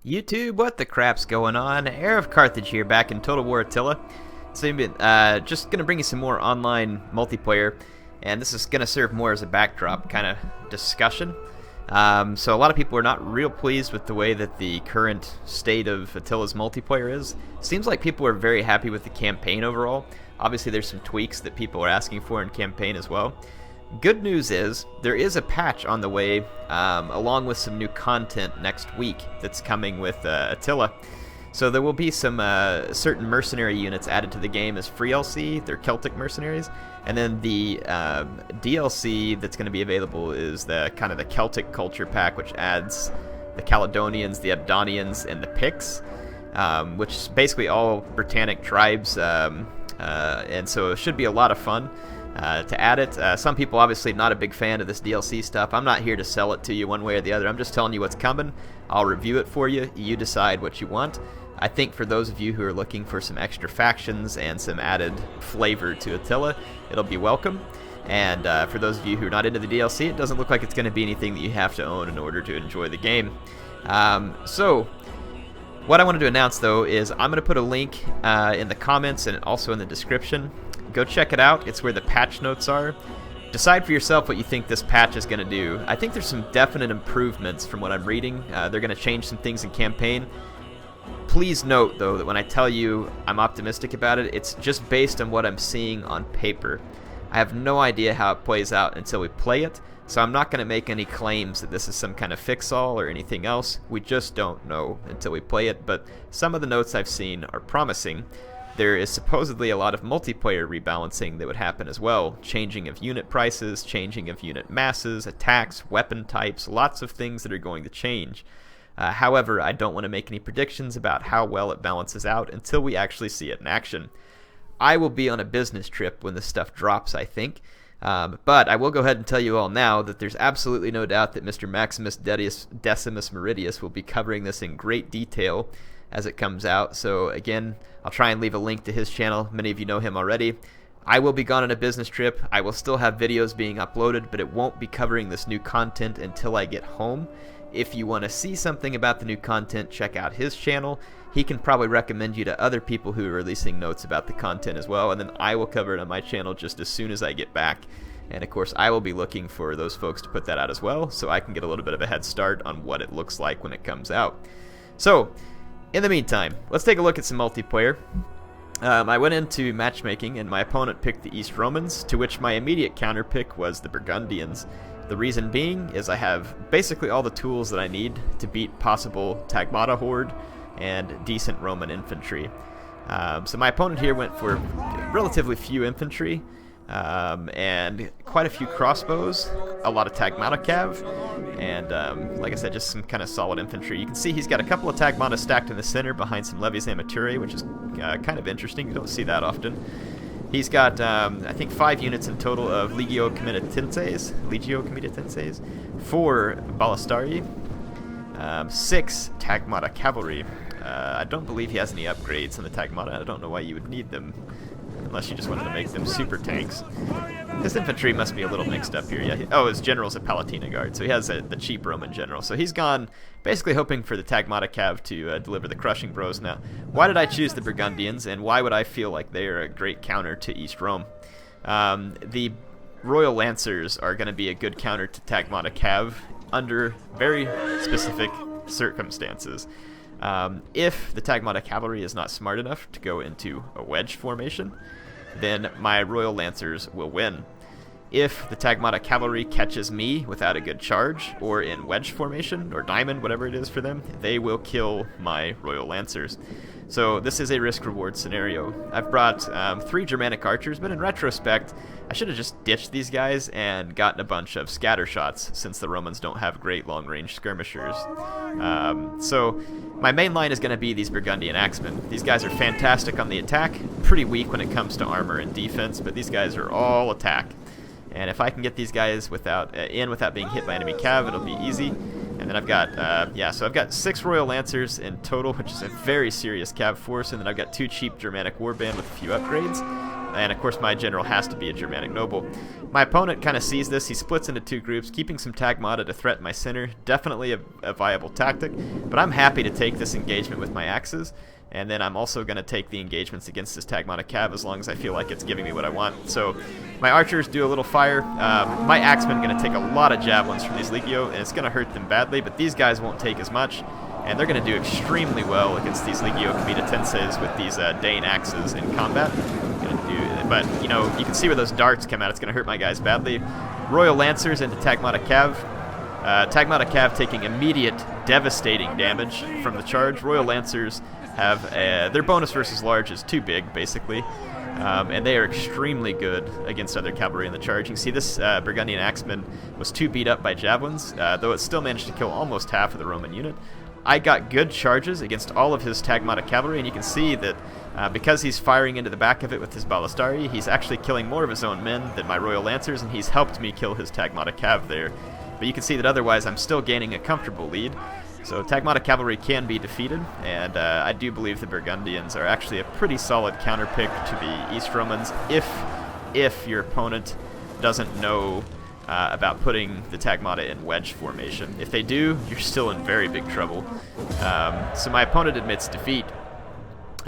YouTube, what the crap's going on? HeirofCarthage here, back in Total War Attila. So just going to bring you some more online multiplayer, and this is going to serve more as a backdrop kind of discussion. So a lot of people are not real pleased with the way that the current state of Attila's multiplayer is. Seems like people are very happy with the campaign overall. Obviously there's some tweaks that people are asking for in campaign as well. Good news is, there is a patch on the way, along with some new content next week that's coming with Attila. So there will be some certain mercenary units added to the game as free LC. They're Celtic mercenaries. And then the DLC that's going to be available is the kind of the Celtic culture pack, which adds the Caledonians, the Abdonians, and the Picts, which is basically all Britannic tribes. And so it should be a lot of fun. To add it. Some people obviously not a big fan of this DLC stuff. I'm not here to sell it to you one way or the other. I'm just telling you what's coming. I'll review it for you. You decide what you want. I think for those of you who are looking for some extra factions and some added flavor to Attila, it'll be welcome. And for those of you who are not into the DLC, it doesn't look like it's going to be anything that you have to own in order to enjoy the game. So what I wanted to announce though is I'm going to put a link in the comments and also in the description. Go check it out. It's where the patch notes are. Decide for yourself what you think this patch is going to do. I think there's some definite improvements from what I'm reading. They're going to change some things in campaign. Please note, though, that when I tell you I'm optimistic about it, it's just based on what I'm seeing on paper. I have no idea how it plays out until we play it, so I'm not going to make any claims that this is some kind of fix-all or anything else. We just don't know until we play it, but some of the notes I've seen are promising. There is supposedly a lot of multiplayer rebalancing that would happen as well. Changing of unit prices, changing of unit masses, attacks, weapon types, lots of things that are going to change. However, I don't want to make any predictions about how well it balances out until we actually see it in action. I will be on a business trip when this stuff drops, I think. But I will go ahead and tell you all now that there's absolutely no doubt that Mr. Maximus Decimus Meridius will be covering this in great detail as it comes out. So again, I'll try and leave a link to his channel. Many of you know him already. I will be gone on a business trip. I will still have videos being uploaded, but it won't be covering this new content until I get home. If you want to see something about the new content, check out his channel. He can probably recommend you to other people who are releasing notes about the content as well, and then I will cover it on my channel just as soon as I get back. And of course, I will be looking for those folks to put that out as well, so I can get a little bit of a head start on what it looks like when it comes out. So, in the meantime, let's take a look at some multiplayer. I went into matchmaking and my opponent picked the East Romans, to which my immediate counter pick was the Burgundians. The reason being is I have basically all the tools that I need to beat possible Fragmata horde and decent Roman infantry. So my opponent here went for relatively few infantry and quite a few crossbows, a lot of Fragmata cav, and like I said, just some kind of solid infantry. You can see he's got a couple of Fragmata stacked in the center behind some levies amaturae, which is kind of interesting. You don't see that often. He's got, I think, 5 units in total of Legio Comitatenses, 4 Ballistari, 6 Fragmata cavalry. I don't believe he has any upgrades on the Fragmata. I don't know why you would need them, unless you just wanted to make them super tanks. His infantry must be a little mixed up here. Yeah. His general's a Palatina guard, so he has the cheap Roman general. So he's gone basically hoping for the Fragmata cav to deliver the crushing blows. Now, why did I choose the Burgundians, and why would I feel like they are a great counter to East Rome? The Royal Lancers are going to be a good counter to Fragmata cav under very specific circumstances. If the Fragmata cavalry is not smart enough to go into a wedge formation, then my Royal Lancers will win. If the Fragmata cavalry catches me without a good charge, or in wedge formation, or diamond, whatever it is for them, they will kill my Royal Lancers. So this is a risk-reward scenario. I've brought 3 Germanic archers, but in retrospect, I should have just ditched these guys and gotten a bunch of scatter shots, since the Romans don't have great long-range skirmishers. So my main line is going to be these Burgundian axemen. These guys are fantastic on the attack, pretty weak when it comes to armor and defense, but these guys are all attack. And if I can get these guys without being hit by enemy cav, it'll be easy. And then I've got, so I've got 6 Royal Lancers in total, which is a very serious cav force, and then I've got 2 cheap Germanic warband with a few upgrades. and of course my general has to be a Germanic noble. My opponent kind of sees this. He splits into two groups, keeping some Tagmata to threaten my center. Definitely a viable tactic, but I'm happy to take this engagement with my axes. And then I'm also going to take the engagements against this Tagmata Cav as long as I feel like it's giving me what I want. So my archers do a little fire. My axemen are going to take a lot of javelins from these Legio, and it's going to hurt them badly, but these guys won't take as much. And they're going to do extremely well against these Legio Comita Tenses with these Dane axes in combat. But, you know, you can see where those darts come out. It's going to hurt my guys badly. Royal Lancers into Tagmata Cav. Tagmata Cav taking immediate devastating damage from the charge. Royal Lancers have their bonus versus large is too big, basically, and they are extremely good against other cavalry in the charge. You can see this Burgundian axeman was too beat up by javelins, though it still managed to kill almost half of the Roman unit. I got good charges against all of his Tagmata cavalry, and you can see that because he's firing into the back of it with his ballistari, he's actually killing more of his own men than my Royal Lancers, and he's helped me kill his Tagmata cav there. But you can see that otherwise I'm still gaining a comfortable lead. So Tagmata cavalry can be defeated, and I do believe the Burgundians are actually a pretty solid counterpick to the East Romans if your opponent doesn't know about putting the Tagmata in wedge formation. If they do, you're still in very big trouble. So my opponent admits defeat.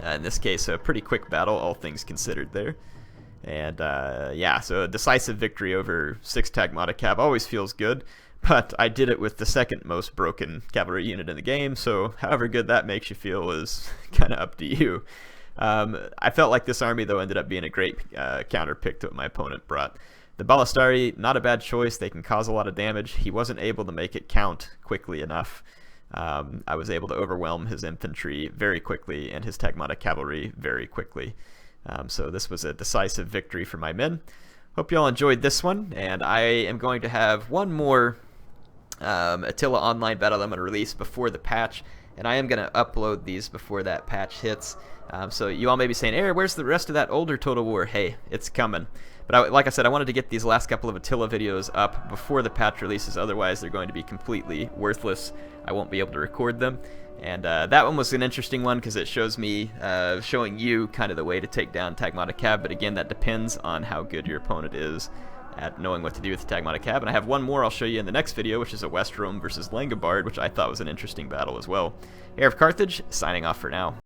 In this case, a pretty quick battle, all things considered there. And yeah, so a decisive victory over 6 Tagmata cav always feels good. But I did it with the second most broken cavalry unit in the game, so however good that makes you feel is kind of up to you. I felt like this army, though, ended up being a great counter pick to what my opponent brought. The Ballistari, not a bad choice. They can cause a lot of damage. He wasn't able to make it count quickly enough. I was able to overwhelm his infantry very quickly and his Tagmata cavalry very quickly. So this was a decisive victory for my men. Hope you all enjoyed this one, and I am going to have one more Attila online battle I'm going to release before the patch, and I am going to upload these before that patch hits. So you all may be saying, "Eric, where's the rest of that older Total War?" Hey, it's coming. But like I said, I wanted to get these last couple of Attila videos up before the patch releases, otherwise they're going to be completely worthless. I won't be able to record them. And that one was an interesting one because it shows me, showing you kind of the way to take down Tagmata cav, but again, that depends on how good your opponent is at knowing what to do with the Tagmata cav. And I have one more I'll show you in the next video, which is a West Rome versus Langobard, which I thought was an interesting battle as well. HeirofCarthage, signing off for now.